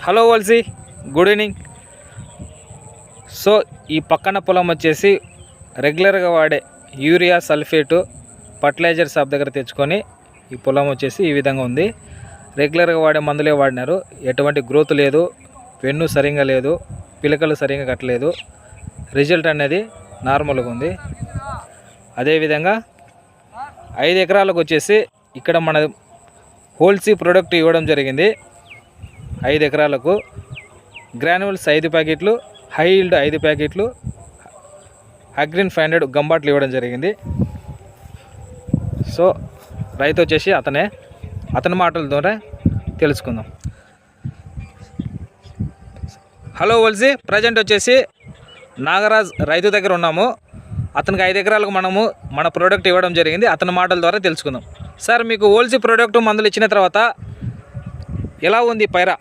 Hello Valsi, good evening. So ఈ పక్కన పొలం వచ్చేసి రెగ్యులర్గా వాడే యూరియా సల్ఫేటు ఫర్టిలైజర్ షాప్ దగ్గర తెచ్చుకొని ఈ పొలం వచ్చేసి ఈ విధంగా ఉంది. రెగ్యులర్గా వాడే మందులే వాడినారు. ఎటువంటి గ్రోత్ లేదు, పెన్ను సరిగా లేదు, పిలకలు సరిగా కట్టలేదు. రిజల్ట్ అనేది నార్మల్గా ఉంది. అదేవిధంగా 5 ఎకరాలకు వచ్చేసి ఇక్కడ మన హోల్సీ ప్రోడక్ట్ ఇవ్వడం జరిగింది. 5 ఎకరాలకు గ్రాన్యుల్స్ 5 ప్యాకెట్లు, హై ఈల్డ్ 5 ప్యాకెట్లు, అగ్రిన్ 500 గంబాట్లు ఇవ్వడం జరిగింది. సో రైతు వచ్చేసి అతని మాటలతోనే తెలుసుకుందాం. హలో వల్సి, ప్రజెంట్ వచ్చేసి నాగరాజ్ రైతు దగ్గర ఉన్నాము. అతనికి 5 ఎకరాలకు మనము మన ప్రోడక్ట్ ఇవ్వడం జరిగింది. అతని మాటల ద్వారా తెలుసుకుందాం. సార్, మీకు హోల్సీ ప్రోడక్ట్ మందులు ఇచ్చిన తర్వాత ఎలా ఉంది పైరా?